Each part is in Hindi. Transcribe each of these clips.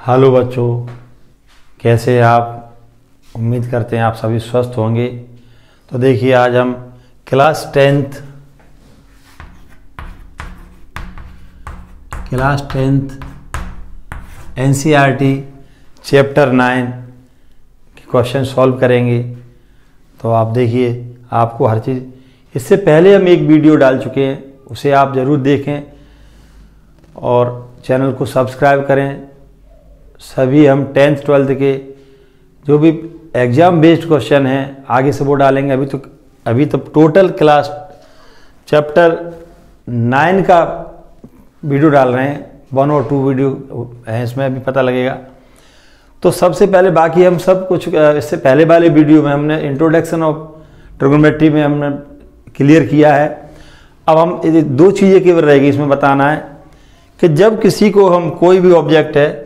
हेलो बच्चों, कैसे हैं आप। उम्मीद करते हैं आप सभी स्वस्थ होंगे। तो देखिए, आज हम क्लास 10th NCERT चैप्टर 9 के क्वेश्चन सॉल्व करेंगे। तो आप देखिए, आपको हर चीज़, इससे पहले हम एक वीडियो डाल चुके हैं, उसे आप ज़रूर देखें और चैनल को सब्सक्राइब करें। सभी हम 10th 12th के जो भी एग्ज़ाम बेस्ड क्वेश्चन हैं आगे से वो डालेंगे। अभी तो टोटल क्लास चैप्टर 9 का वीडियो डाल रहे हैं, 1 और 2 वीडियो हैं इसमें, अभी पता लगेगा। तो सबसे पहले बाकी हम सब कुछ इससे पहले वाले वीडियो में हमने इंट्रोडक्शन ऑफ ट्रिग्नोमेट्री में हमने क्लियर किया है। अब हम 2 चीज़ें केवल रहेगी इसमें बताना है कि जब किसी को हम कोई भी ऑब्जेक्ट है,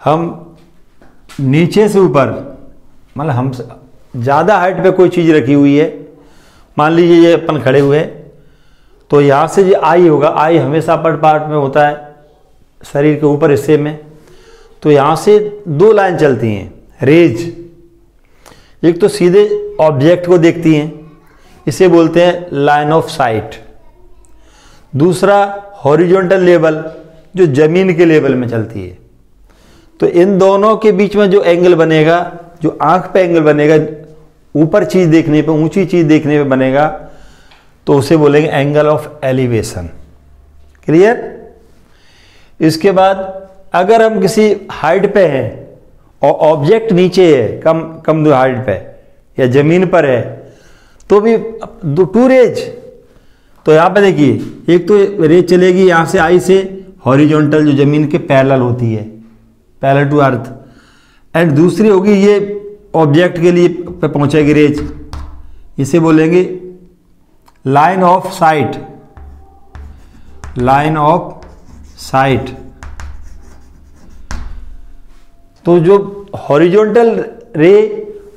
हम नीचे से ऊपर, मतलब हम ज़्यादा हाइट पे कोई चीज़ रखी हुई है, मान लीजिए ये अपन खड़े हुए हैं, तो यहाँ से जो आई होगा, आई हमेशा अपर पार्ट में होता है शरीर के ऊपर हिस्से में। तो यहाँ से 2 लाइन चलती हैं, रेज। एक तो सीधे ऑब्जेक्ट को देखती हैं, इसे बोलते हैं लाइन ऑफ साइट। दूसरा हॉरिजॉन्टल लेवल, जो ज़मीन के लेवल में चलती है। तो इन दोनों के बीच में जो एंगल बनेगा, जो आंख पे एंगल बनेगा, ऊपर चीज़ देखने पे, ऊंची चीज़ देखने पे बनेगा, तो उसे बोलेंगे एंगल ऑफ एलिवेशन। क्लियर। इसके बाद अगर हम किसी हाइट पे हैं और ऑब्जेक्ट नीचे है, कम दो हाइट पे या ज़मीन पर है, तो भी 2 रेज। तो यहाँ पे देखिए, एक तो रेज चलेगी यहाँ से, आई से हॉरिजॉन्टल, जो ज़मीन के पैरेलल होती है, पैरेलल टू अर्थ, एंड दूसरी होगी ये ऑब्जेक्ट के लिए पे पहुंचेगी रेज, इसे बोलेंगे line of site. Line of site. तो जो हॉरिजॉन्टल रे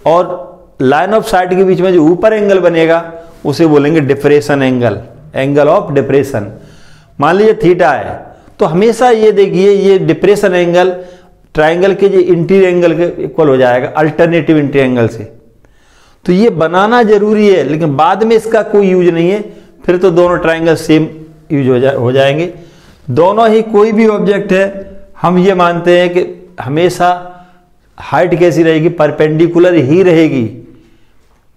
और लाइन ऑफ साइट के बीच में जो ऊपर एंगल बनेगा, उसे बोलेंगे depression angle, angle of depression. मान लीजिए थीटा है, तो हमेशा ये देखिए, ये डिप्रेशन एंगल ट्राइंगल के जो इंटीरियर एंगल के इक्वल हो जाएगा, अल्टरनेटिव इंटीरियर एंगल से। तो ये बनाना जरूरी है, लेकिन बाद में इसका कोई यूज नहीं है, फिर तो दोनों ट्राइंगल सेम यूज हो जाएंगे। दोनों ही, कोई भी ऑब्जेक्ट है, हम ये मानते हैं कि हमेशा हाइट कैसी रहेगी, परपेंडिकुलर ही रहेगी।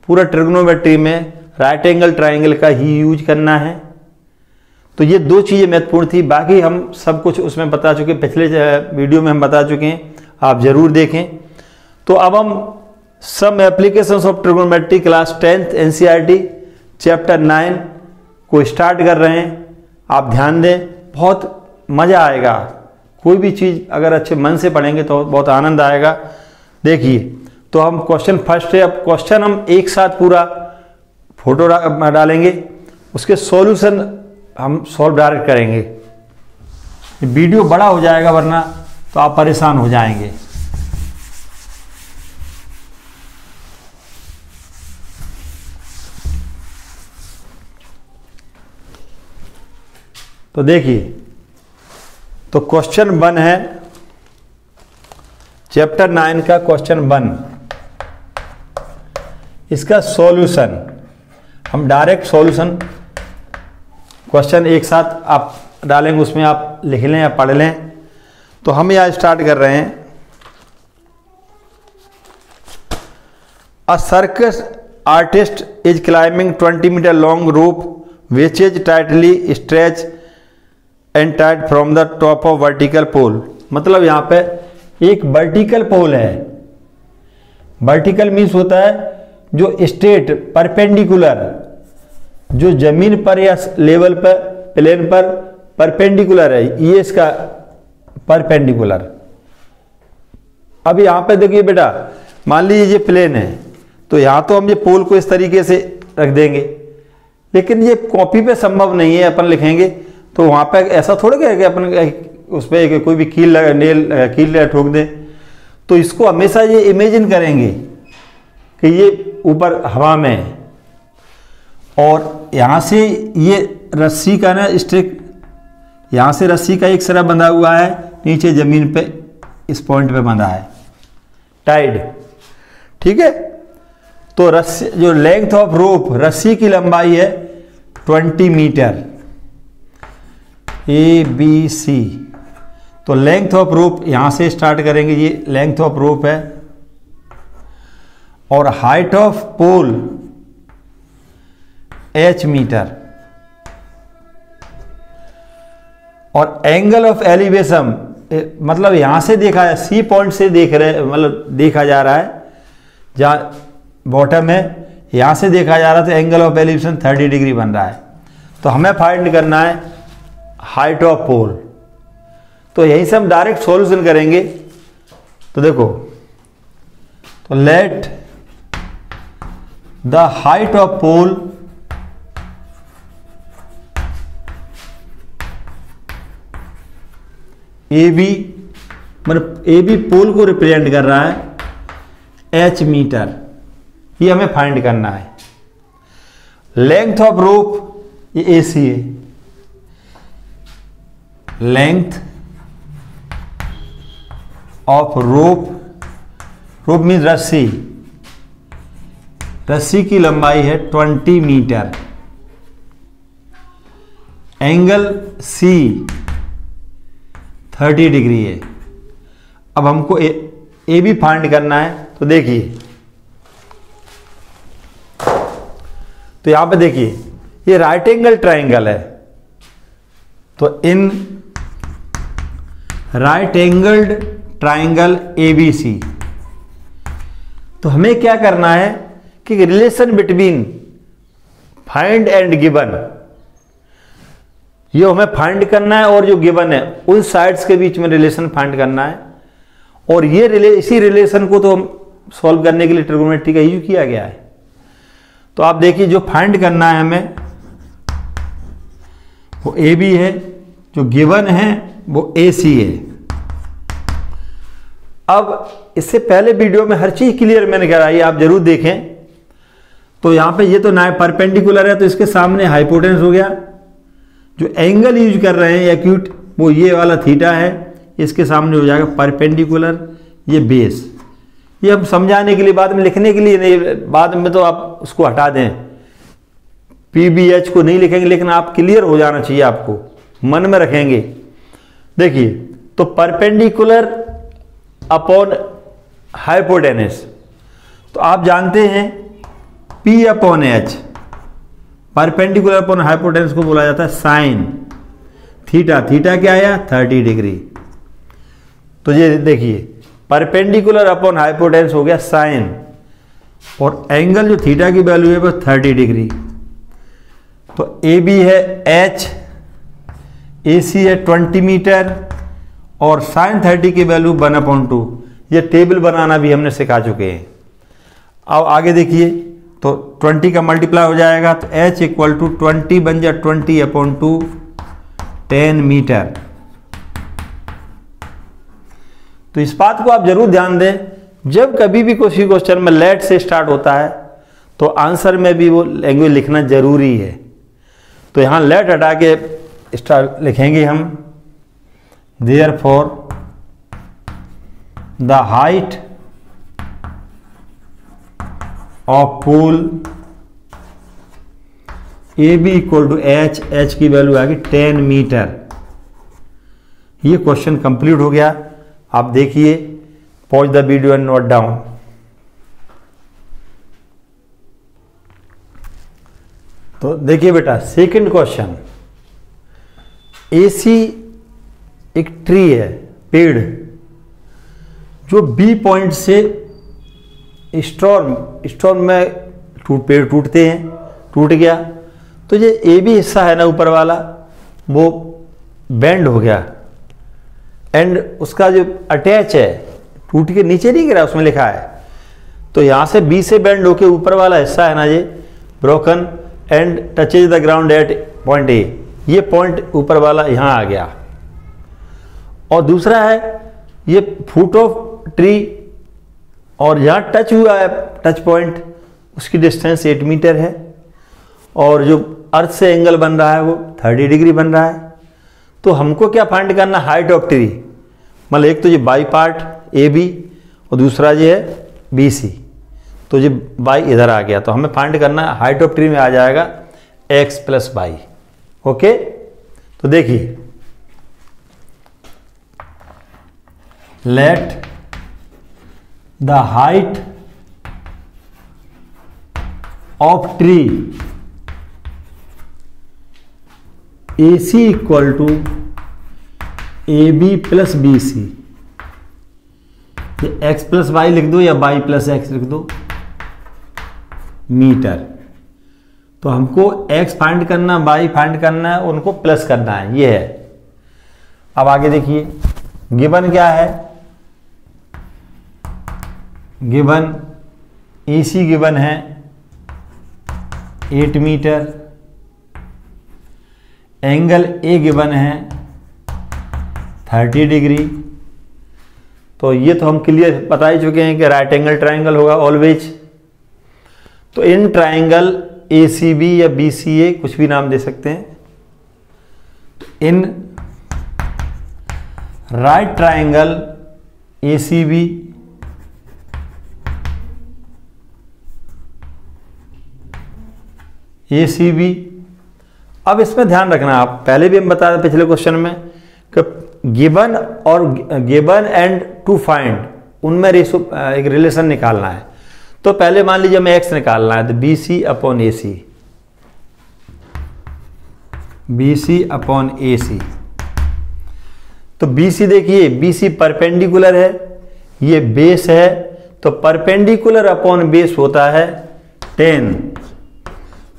पूरा ट्रिग्नोमेट्री में राइट एंगल ट्राइंगल का ही यूज करना है। तो ये 2 चीज़ें महत्वपूर्ण थी, बाकी हम सब कुछ उसमें बता चुके, पिछले वीडियो में हम बता चुके हैं, आप ज़रूर देखें। तो अब हम some applications of trigonometry class 10th NCERT chapter 9 को स्टार्ट कर रहे हैं। आप ध्यान दें, बहुत मज़ा आएगा। कोई भी चीज़ अगर अच्छे मन से पढ़ेंगे तो बहुत आनंद आएगा। देखिए, तो हम क्वेश्चन फर्स्ट है, अब क्वेश्चन हम एक साथ पूरा फोटो डालेंगे, उसके सॉल्यूशन हम सॉल्व डायरेक्ट करेंगे। वीडियो बड़ा हो जाएगा, वरना तो आप परेशान हो जाएंगे। तो देखिए, तो क्वेश्चन 1 है चैप्टर 9 का, क्वेश्चन 1। इसका सॉल्यूशन हम डायरेक्ट सॉल्यूशन क्वेश्चन एक साथ आप डालेंगे, उसमें आप लिख लें या पढ़ लें। तो हम यहाँ स्टार्ट कर रहे हैं। A circus artist is climbing 20 metre long rope which is tightly stretch and tight from the top of vertical pole. मतलब यहाँ पे एक वर्टिकल पोल है। वर्टिकल मीन्स होता है जो स्ट्रेट, परपेंडिकुलर, जो जमीन पर या लेवल पर, प्लेन पर परपेंडिकुलर है, ये इसका परपेंडिकुलर। अब यहां पे देखिए बेटा, मान लीजिए ये प्लेन है, तो यहां तो हम ये पोल को इस तरीके से रख देंगे, लेकिन ये कॉपी पे संभव नहीं है। अपन लिखेंगे तो वहां पे ऐसा थोड़ा कि अपन उस पर कोई भी कील ठोक दें। तो इसको हमेशा ये इमेजिन करेंगे कि ये ऊपर हवा में है, और यहाँ से ये रस्सी का ना स्ट्रिक, यहाँ से रस्सी का एक सिरा बंधा हुआ है, नीचे ज़मीन पे इस पॉइंट पे बंधा है, टाइड, ठीक है। तो रस्सी, जो लेंथ ऑफ रोप, रस्सी की लंबाई है 20 मीटर, ABC। तो लेंथ ऑफ रोप यहां से स्टार्ट करेंगे, ये लेंथ ऑफ रोप है, और height of pole H metre, और एंगल ऑफ एलिवेशन, मतलब यहां से देखा है, सी पॉइंट से देख रहे, मतलब देखा जा रहा है, जहां बॉटम है, यहां से देखा जा रहा है, तो एंगल ऑफ एलिवेशन 30 डिग्री बन रहा है। तो हमें फाइंड करना है हाइट ऑफ पोल। तो यहीं से हम डायरेक्ट सॉल्यूशन करेंगे। तो देखो, तो let the height of pole AB, मतलब AB पोल को रिप्रेजेंट कर रहा है H मीटर, ये हमें फाइंड करना है। लेंथ ऑफ रोप ये AC है, length of rope, rope means रस्सी, रस्सी की लंबाई है 20 मीटर, एंगल C 30 डिग्री है। अब हमको ए भी फाइंड करना है। तो देखिए, तो यहां पे देखिए, ये राइट एंगल ट्राइंगल है। तो in right angled triangle ABC, तो हमें क्या करना है कि relation between find and given, ये हमें फाइंड करना है, और जो गिवन है उन साइड्स के बीच में रिलेशन फाइंड करना है। और ये इसी रिलेशन को तो सॉल्व करने के लिए ट्रिगोनोमेट्री का यूज किया गया है। तो आप देखिए, जो फाइंड करना है हमें वो AB है, जो गिवन है वो AC है। अब इससे पहले वीडियो में हर चीज क्लियर मैंने कराई, आप जरूर देखें। तो यहां पे ये तो ना परपेंडिकुलर है, तो इसके सामने हाइपोटेनस हो गया। जो एंगल यूज कर रहे हैं एक्यूट, वो ये वाला थीटा है, इसके सामने हो जाएगा परपेंडिकुलर, ये बेस। ये हम समझाने के लिए, बाद में लिखने के लिए नहीं, बाद में तो आप उसको हटा दें, PBH को नहीं लिखेंगे, लेकिन आप क्लियर हो जाना चाहिए, आपको मन में रखेंगे। देखिए, तो परपेंडिकुलर अपॉन हाइपोटेनस, तो आप जानते हैं P upon H, perpendicular upon hypotenuse को बोला जाता है साइन थीटा। थीटा क्या आया? 30 डिग्री। तो ये देखिए, परपेंडिकुलर अपॉन हाइपोटेनस हो गया साइन, और एंगल जो थीटा की वैल्यू है वो 30 डिग्री। तो AB है H, AC है 20 मीटर, और साइन 30 की वैल्यू 1/2। ये टेबल बनाना भी हमने सिखा चुके हैं। अब आगे देखिए, तो 20 का मल्टीप्लाई हो जाएगा, तो H इक्वल टू 20 बन जाए 20/2, 10 मीटर। तो इस बात को आप जरूर ध्यान दें, जब कभी भी कोई क्वेश्चन में लेट से स्टार्ट होता है तो आंसर में भी वो लैंग्वेज लिखना जरूरी है। तो यहां लेट हटा के स्टार्ट लिखेंगे हम, therefore the height of pole AB equal to H, H की वैल्यू आ गई 10 मीटर। ये क्वेश्चन कंप्लीट हो गया। आप देखिए, pause the video and note down. तो देखिए बेटा, सेकंड क्वेश्चन, AC एक ट्री है, पेड़, जो B पॉइंट से स्टॉर्म में पेड़ टूटते हैं, टूट गया। तो ये AB हिस्सा है ना ऊपर वाला, वो बेंड हो गया, एंड उसका जो अटैच है टूट के नीचे नहीं गिरा, उसमें लिखा है। तो यहां से B से बेंड होके ऊपर वाला हिस्सा है ना, ये broken and touches the ground eight point A, ये पॉइंट ऊपर वाला यहां आ गया। और दूसरा है ये फुट ऑफ ट्री, और यहां टच हुआ है, टच पॉइंट, उसकी डिस्टेंस 8 मीटर है, और जो अर्थ से एंगल बन रहा है वो 30 डिग्री बन रहा है। तो हमको क्या फाइंड करना? Height of tree. मतलब एक तो ये बाई पार्ट ए बी और दूसरा ये है बी सी, तो ये बाई इधर आ गया, तो हमें फाइंड करना है, हाइट ऑफ ट्री में आ जाएगा एक्स प्लस बाई। ओके, तो देखिए let the height of tree A C equal to A B plus B C. ये एक्स प्लस वाई लिख दो या वाई प्लस एक्स लिख दो मीटर। तो हमको एक्स फाइंड करना, वाई फाइंड करना है, उनको प्लस करना है, ये है। अब आगे देखिए गिवन क्या है, गिवन ए सी गिवन है 8 मीटर, एंगल ए गिवन है 30 डिग्री। तो ये तो हम क्लियर बता ही चुके हैं कि राइट एंगल ट्राइंगल होगा ऑलवेज। तो in triangle A C B या बी सी ए कुछ भी नाम दे सकते हैं, in right triangle A C B A C B. अब इसमें ध्यान रखना, आप पहले भी हम बता रहे पिछले क्वेश्चन में कि गिवन और गिवन एंड टू फाइंड उनमें रेशो एक रिलेशन निकालना है। तो पहले मान लीजिए हमें एक्स निकालना है, तो B C upon A C, B C upon A C. तो बी सी देखिए, बी सी परपेंडिकुलर है, ये बेस है, तो परपेंडिकुलर अपॉन बेस होता है 10,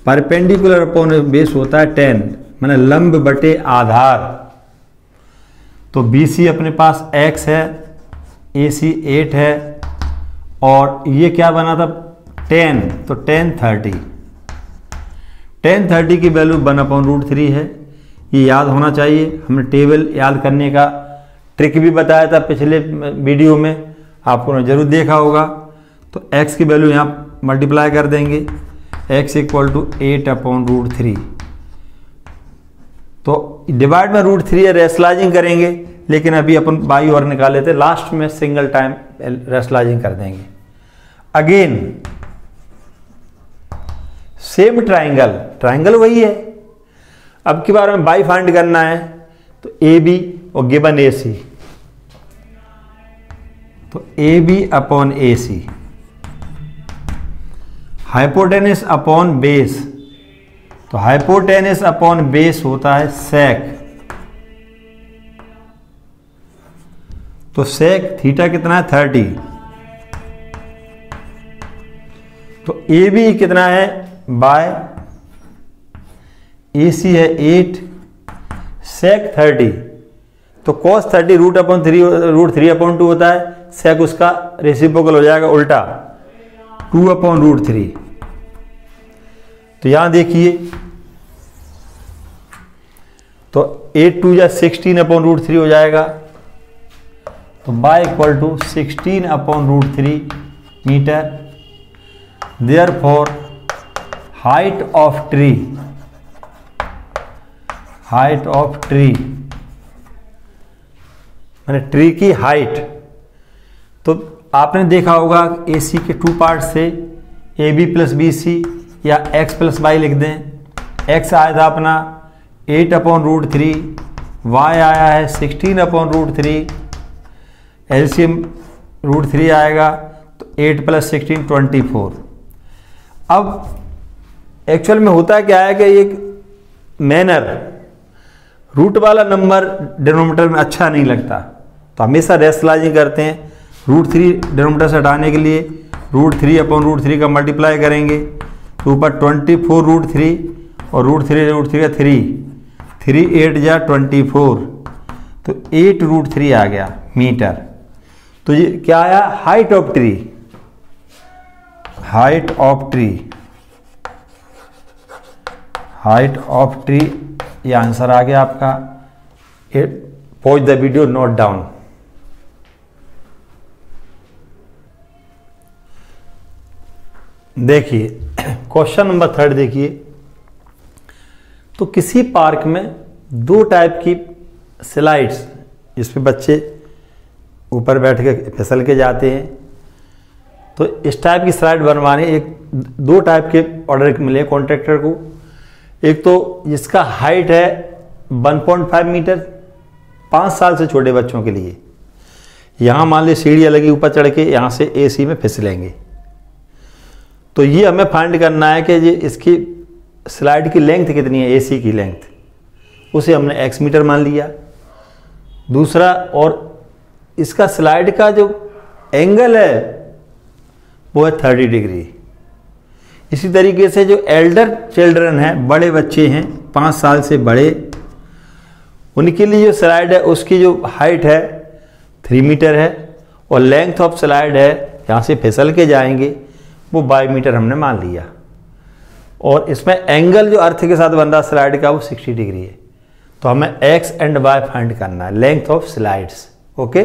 परपेंडिकुलर अपॉन बेस होता है 10, माने लंब बटे आधार। तो बी सी अपने पास x है, ए सी 8 है, और ये क्या बना था 10, तो 10 30, 10 30 की वैल्यू 1/√3 है। ये याद होना चाहिए। हमने टेबल याद करने का ट्रिक भी बताया था पिछले वीडियो में, आपको जरूर देखा होगा। तो x की वैल्यू यहाँ मल्टीप्लाई कर देंगे, x इक्वल टू 8/√3। तो डिवाइड में √3 है, रेशलाइजिंग करेंगे, लेकिन अभी अपन बाई और निकाल लेते, लास्ट में सिंगल टाइम रेशलाइजिंग कर देंगे। अगेन सेम ट्राइंगल, ट्राइंगल वही है, अब की बार में बाई फाइंड करना है, तो ए बी और गिवन ए सी, तो A B upon A C, hypotenuse upon base, तो हाइपोटेनस अपॉन बेस होता है सेक। तो सेक थीटा कितना है 30, तो ए बी कितना है बाय ए सी है 8, सेक 30, तो कॉस 30 √3/2 होता है, सेक उसका रेसिप्रोकल हो जाएगा उल्टा 2/√3। तो यहां देखिए, तो 8 2 16/√3 हो जाएगा, तो Y equal to 16/√3 metre. Therefore height of tree, height of tree माने ट्री की हाइट। तो आपने देखा होगा ए सी के 2 पार्ट से A B plus B C या x प्लस वाई लिख दें। x आया था अपना 8/√3, y आया है 16/√3, एलसीएम √3 आएगा, तो 8 + 16 24। अब एक्चुअल में होता क्या है कि एक मैनर रूट वाला नंबर डिनोमिनेटर में अच्छा नहीं लगता, तो हमेशा रेशलाइजिंग करते हैं। √3 डिनोमिनेटर से हटाने के लिए √3/√3 का मल्टीप्लाई करेंगे, तो ऊपर 24√3 और √3 का 3 8 जा 24, तो 8√3 आ गया मीटर। तो ये क्या आया height of tree, height of tree, height of tree, ये आंसर आ गया आपका। Pause the video, note down. देखिए क्वेश्चन नंबर 3 देखिए। तो किसी पार्क में 2 टाइप की स्लाइड्स, जिस पे बच्चे ऊपर बैठ के फिसल के जाते हैं। तो इस टाइप की स्लाइड बनवाने एक दो टाइप के ऑर्डर मिले कॉन्ट्रैक्टर को। एक तो जिसका हाइट है 1.5 मीटर 5 साल से छोटे बच्चों के लिए, यहाँ मान ली सीढ़ियाँ लगी ऊपर चढ़ के यहाँ से एसी में फिसलेंगे। तो ये हमें फाइंड करना है कि ये इसकी स्लाइड की लेंथ कितनी है, एसी की लेंथ, उसे हमने x मीटर मान लिया। दूसरा, और इसका स्लाइड का जो एंगल है वो है 30 डिग्री। इसी तरीके से जो एल्डर चिल्ड्रन हैं, बड़े बच्चे हैं 5 साल से बड़े, उनके लिए जो स्लाइड है उसकी जो हाइट है 3 मीटर है और लेंथ ऑफ स्लाइड है, यहाँ से फिसल के जाएंगे, वो 22 मीटर हमने मान लिया। और इसमें एंगल जो अर्थ के साथ बन रहा स्लाइड का वो 60 डिग्री है। तो हमें x एंड y फाइंड करना है, लेंथ ऑफ स्लाइड्स। ओके,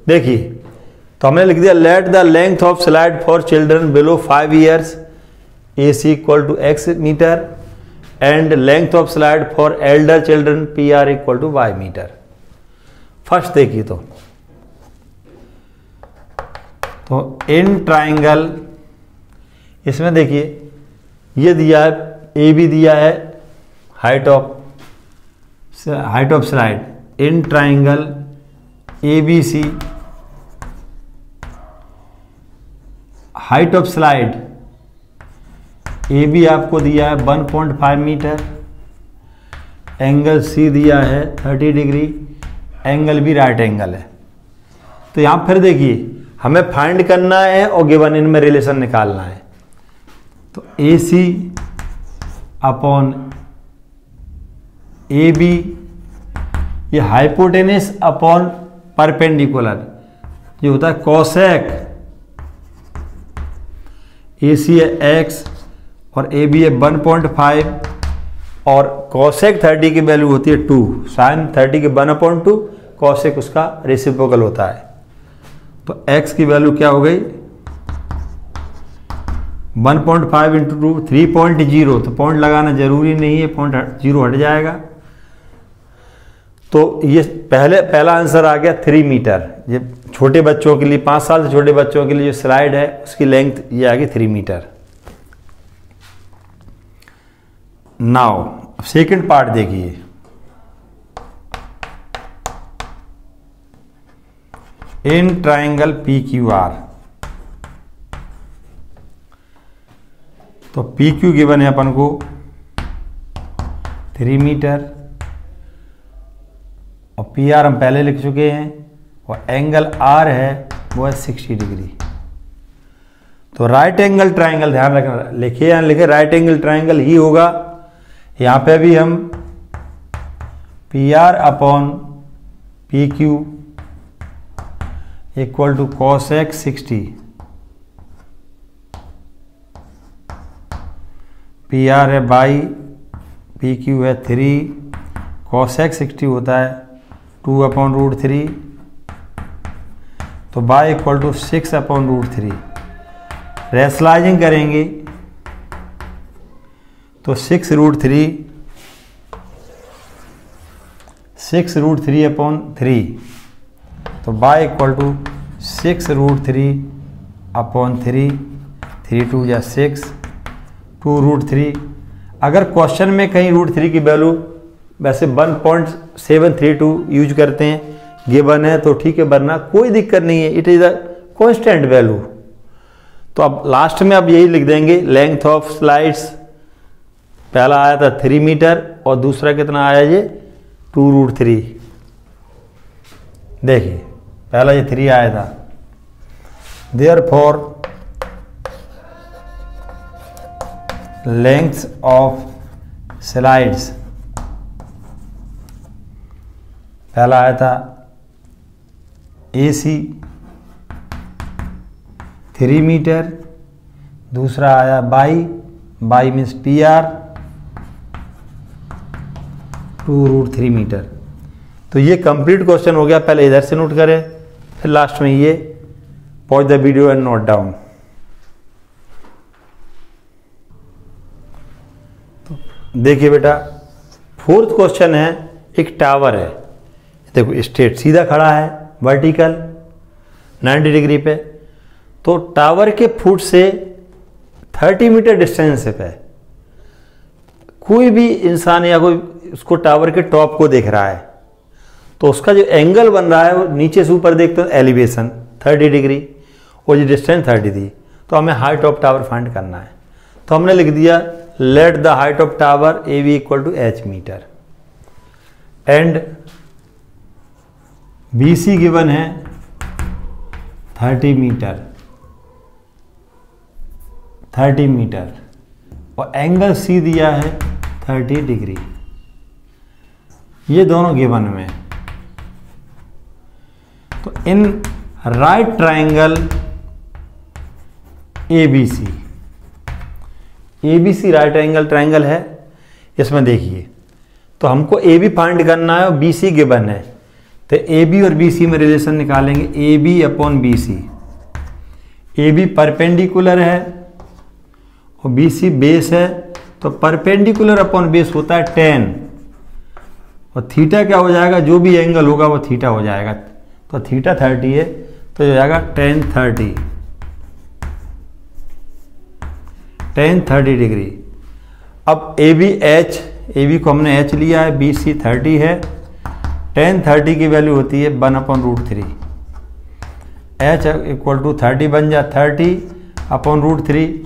देखिए तो हमने लिख दिया let the length of slide for children below 5 years AC equal to x metre and length of slide for elder children PR equal to y metre. First देखिए तो इन ट्राइंगल, इसमें देखिए ये दिया है, AB दिया है height of slide in triangle ABC, height of slide AB आपको दिया है 1.5 मीटर, एंगल C दिया है 30 डिग्री, एंगल भी राइट एंगल है। तो यहाँ फिर देखिए हमें फाइंड करना है और गिवन इनमें रिलेशन निकालना है। तो AC अपॉन AB, ये हाइपोटेनस अपॉन परपेंडिकुलर जो होता है कोसेक, AC है x और AB है 1.5 और कोसेक 30 की वैल्यू होती है 2, साइन 30 के 1/2, कोसेक उसका रेसिप्रोकल होता है। तो x की वैल्यू क्या हो गई 1.5 इंटू 2 3.0, तो पॉइंट लगाना जरूरी नहीं है, पॉइंट 0 हट जाएगा। तो ये पहला आंसर आ गया 3 मीटर। ये छोटे बच्चों के लिए, 5 साल से छोटे बच्चों के लिए जो स्लाइड है उसकी लेंथ ये आ गई 3 मीटर। नाउ सेकंड पार्ट देखिए, इन ट्राइंगल PQR, तो PQ गिवन है अपन को 3 मीटर और PR हम पहले लिख चुके हैं और एंगल R है वो है 60 डिग्री। तो राइट एंगल ट्राइंगल ध्यान रखना, लिखे या लिखे राइट एंगल ट्राइंगल ही होगा। यहाँ पे भी हम PR upon PQ equal to cosec 60, PR है 22, PQ है 3, कोसेक 60 होता है 2/√3, तो y इक्वल टू 6/√3। रेशनलाइजिंग करेंगे तो 6√3/3, तो y इक्वल टू 6√3/3, 3 2 या 6, 2√3। अगर क्वेश्चन में कहीं √3 की वैल्यू वैसे 1.732 यूज करते हैं, गिवन है तो ठीक है, वरना कोई दिक्कत नहीं है, it is a constant value. तो अब लास्ट में अब यही लिख देंगे लेंथ ऑफ स्लाइड्स, पहला आया था 3 मीटर और दूसरा कितना आया ये 2√3। देखिए पहला ये 3 आया था, देयरफॉर लेंथ ऑफ स्लाइड्स, पहला आया था AC 3 मीटर, दूसरा आया बाई मीन्स PR 2√3 मीटर। तो ये कंप्लीट क्वेश्चन हो गया। पहले इधर से नोट करें, फिर लास्ट में ये pause the video and note down. तो देखिए बेटा, फोर्थ क्वेश्चन है, एक टावर है, देखो स्ट्रेट सीधा खड़ा है वर्टिकल 90 डिग्री पे, तो टावर के फुट से 30 मीटर डिस्टेंस पे कोई भी इंसान या कोई उसको टावर के टॉप को देख रहा है, तो उसका जो एंगल बन रहा है वो नीचे से ऊपर देखते हो एलिवेशन 30 डिग्री और जो डिस्टेंस 30 थी, तो हमें हाइट ऑफ टावर फाइंड करना है। तो हमने लिख दिया let the height of tower A B equal to h metre and B C given है 30 मीटर और एंगल सी दिया है 30 डिग्री। ये दोनों गिवन में, तो इन right triangle ABC right angle triangle है, इसमें देखिए तो हमको AB फाइंड करना है और BC गिवन है, तो AB और BC में रिलेशन निकालेंगे AB upon BC। AB perpendicular है और BC बेस है, तो परपेंडिकुलर अपॉन बेस होता है 10 और थीटा क्या हो जाएगा, जो भी एंगल होगा वो थीटा हो जाएगा, तो थीटा 30 है तो हो जाएगा 10 डिग्री। अब AB को हमने H लिया है, BC 30 है, 10 की वैल्यू होती है 1/√3। H इक्वल टू 30 बन जा 30/√3।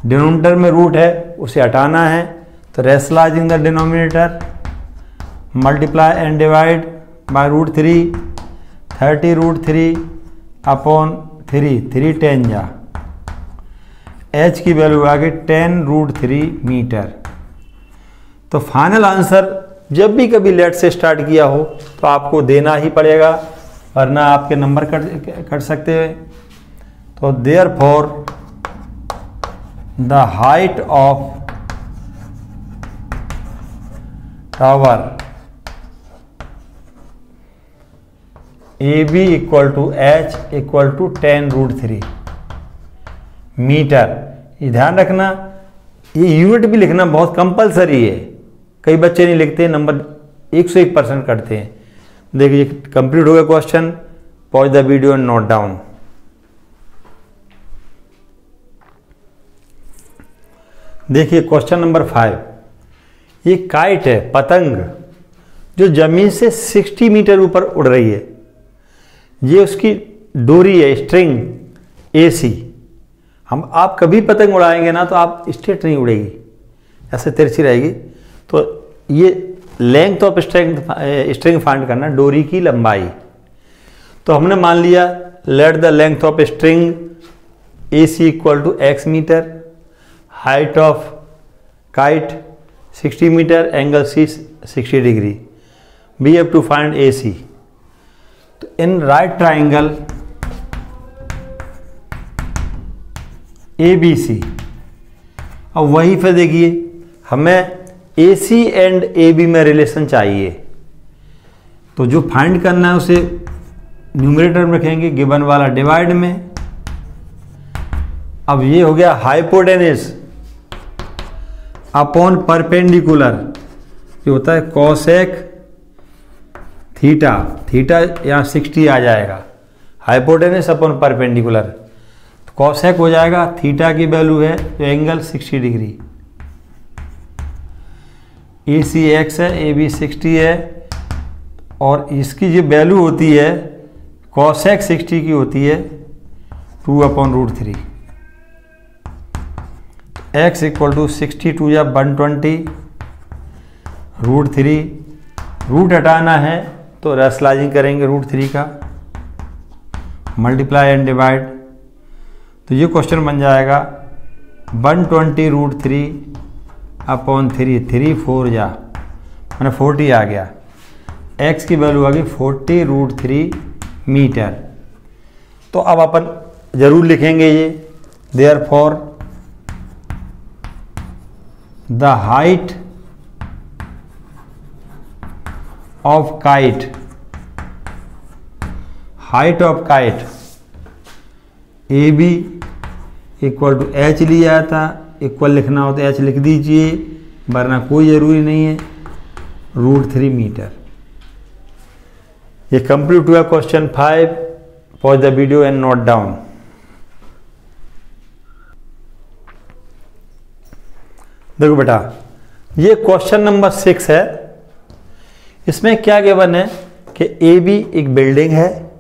डिनोमिनेटर में रूट है उसे हटाना है, तो rationalising the denominator multiply and divide by √3, 30√3/3, 3 10 जा, H की वैल्यू आ गई 10√3 मीटर। तो फाइनल आंसर जब भी कभी लेट से स्टार्ट किया हो तो आपको देना ही पड़ेगा, वरना आपके नंबर कट सकते हैं। तो therefore the height of tower AB equal to H equal to 10√3 metre. ये ध्यान रखना, ये यूनिट भी लिखना बहुत कंपलसरी है, कई बच्चे नहीं लिखते, नंबर 101% करते हैं। देखिए कंप्लीट हो गया question, pause the video and note down. देखिए क्वेश्चन नंबर 5, ये काइट है, पतंग, जो जमीन से 60 मीटर ऊपर उड़ रही है। ये उसकी डोरी है, स्ट्रिंग AC। आप कभी पतंग उड़ाएंगे ना तो आप स्ट्रेट नहीं उड़ेगी, ऐसे तिरछी रहेगी। तो ये लेंथ ऑफ स्ट्रिंग फाइंड करना, डोरी की लंबाई। तो हमने मान लिया let the length of string AC equal to x metre, height of kite 60 metre, angle C 60 degree. We have to find AC। तो इन राइट ट्राइंगल ABC, अब वहीं पे देखिए हमें AC एंड AB में रिलेशन चाहिए, तो जो फाइंड करना है उसे न्यूमरेटर में रखेंगे, गिवन वाला डिवाइड में। अब ये हो गया हाइपोटेनस अपॉन परपेंडिकुलर, ये होता है कोसेक थीटा, थीटा यहाँ 60 आ जाएगा, हाइपोटेनस अपॉन परपेंडिकुलर, तो कोसेक हो जाएगा, थीटा की वैल्यू है तो एंगल 60 डिग्री। AC x है, AB 60 है, और इसकी जो वैल्यू होती है कोसेक 60 की होती है 2/√3। x इक्वल टू 62 या 120, √3, रूट हटाना है तो रेशनलाइजिंग करेंगे √3 का, मल्टीप्लाई एंड डिवाइड। तो ये क्वेश्चन बन जाएगा 120√3/3, 3 4 जा, मैंने 40 आ गया, x की वैल्यू आ गई 40√3 मीटर। तो अब अपन जरूर लिखेंगे ये, therefore the height of kite, height of kite AB equal to H लिया था, इक्वल लिखना हो तो H लिख दीजिए, वरना कोई ज़रूरी नहीं है, √3 मीटर। ये कंप्लीट हुआ question 5। Pause the video and note down. देखो बेटा, ये क्वेश्चन नंबर 6 है। इसमें क्या गिवन है कि ए बी एक बिल्डिंग है,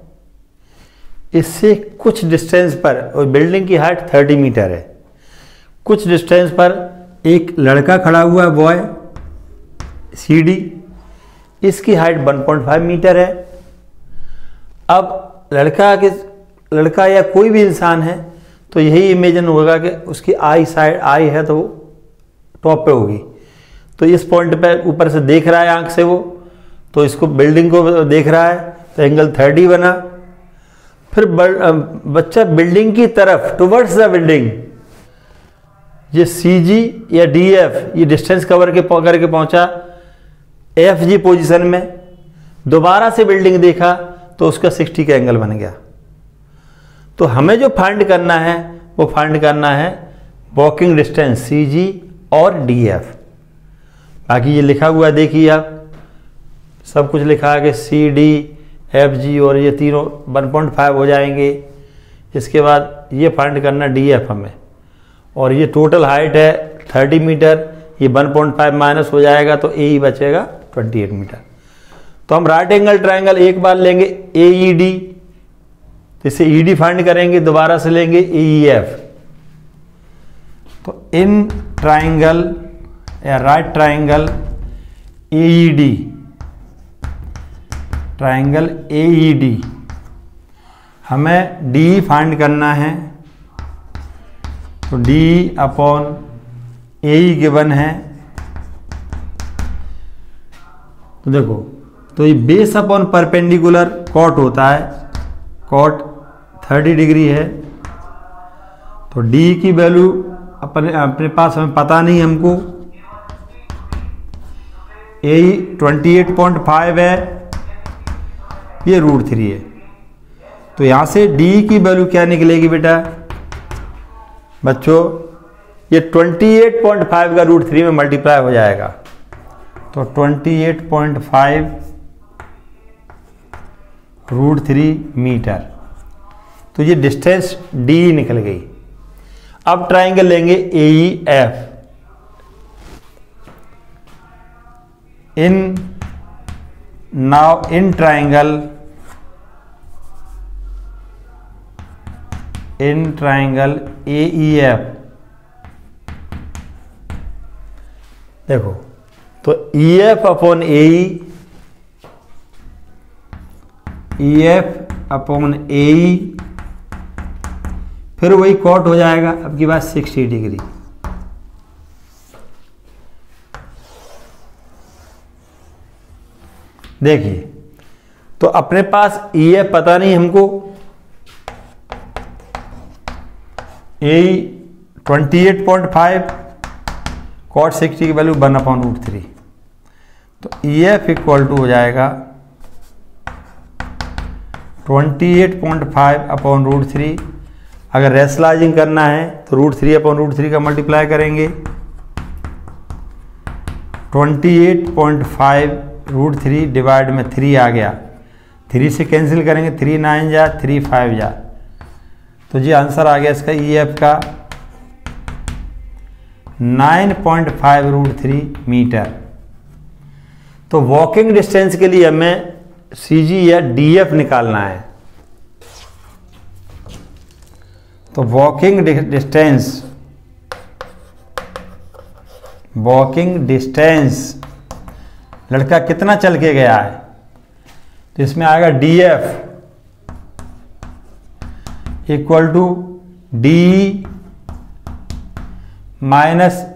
इससे कुछ डिस्टेंस पर, और बिल्डिंग की हाइट 30 मीटर है, कुछ डिस्टेंस पर एक लड़का खड़ा हुआ है, बॉय सी डी, इसकी हाइट 1.5 मीटर है। अब लड़का या कोई भी इंसान है तो यही इमेजिन होगा कि उसकी आई है तो टॉप पे होगी, तो इस पॉइंट पे ऊपर से देख रहा है आंख से वो, तो इसको बिल्डिंग को देख रहा है, तो एंगल 30 बना। फिर बच्चा बिल्डिंग की तरफ, टुवर्ड्स द बिल्डिंग, ये सी जी या डी एफ, ये डिस्टेंस कवर करके पहुंचा एफ जी पोजिशन में, दोबारा से बिल्डिंग देखा तो उसका 60 का एंगल बन गया। तो हमें जो फाइंड करना है वो फाइंड करना है वॉकिंग डिस्टेंस सी जी और डी एफ। बाकी ये लिखा हुआ है, देखिए आप, सब कुछ लिखा है कि सी डी एफ जी और ये तीनों 1.5 हो जाएंगे। इसके बाद ये फाइंड करना डी एफ हमें, और ये टोटल हाइट है 30 मीटर, ये 1.5 माइनस हो जाएगा तो ए ही बचेगा 28 मीटर। तो हम राइट एंगल ट्राइंगल एक बार लेंगे ए ई डी, इसे ई डी फाइंड करेंगे, दोबारा से लेंगे ए ई एफ। तो इन ट्राइंगल या right triangle A E D, triangle A E D, हमें डी फाइंड करना है। तो D upon A E given है। तो देखो, तो ये बेस अपॉन परपेंडिकुलर कॉट होता है, कॉट 30 डिग्री है। तो डी की वैल्यू अपने पास हमें पता नहीं, हमको ए 28.5 है, ये √3 है। तो यहां से डी की वैल्यू क्या निकलेगी बेटा बच्चों, ये 28.5 का √3 में मल्टीप्लाई हो जाएगा। तो 28.5 √3 मीटर, तो ये डिस्टेंस डी निकल गई। अब ट्राइंगल लेंगे A E F. In triangle A E F, देखो, तो E F upon A E F upon A E, फिर वही कॉट हो जाएगा, अब की बात 60 डिग्री। देखिए, तो अपने पास ई एफ पता नहीं हमको, ए 28.5, कॉट 60 की वैल्यू 1/√3। तो ई एफ इक्वल टू हो जाएगा 28.5 अपॉन √3। अगर रेशनलाइजिंग करना है तो √3 अपॉन √3 का मल्टीप्लाई करेंगे। 28.5 √3 डिवाइड में 3 आ गया, 3 से कैंसिल करेंगे, 3 9 जा, 3 5 जा, तो ये आंसर आ गया इसका ई एफ का 9.5 √3 मीटर। तो वॉकिंग डिस्टेंस के लिए हमें सी जी या डी एफ निकालना है। तो वॉकिंग डिस्टेंस लड़का कितना चल के गया है, तो इसमें आएगा D F equal to D minus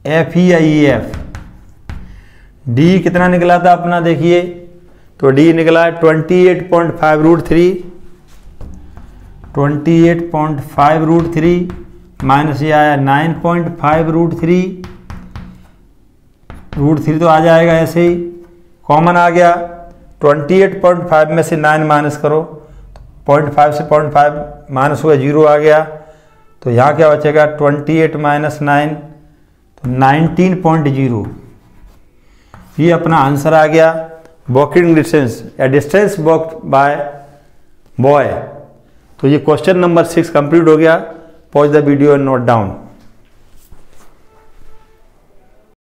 F E या ई एफ। डी कितना निकला था अपना, देखिए, तो डी निकला 28.5 √3, 28.5 √3 माइनस ये आया 9.5 √3, √3 तो आ जाएगा ऐसे ही, कॉमन आ गया। 28.5 में से 9 माइनस करो, 0.5 से 0.5 माइनस हुआ, 0 आ गया। तो यहाँ क्या बचेगा, 28 माइनस 9, तो 19.0, ये अपना आंसर आ गया वॉकिंग डिस्टेंस या डिस्टेंस वॉक्ड बाय बॉय। तो ये क्वेश्चन नंबर 6 कंप्लीट हो गया। Pause the video and note down.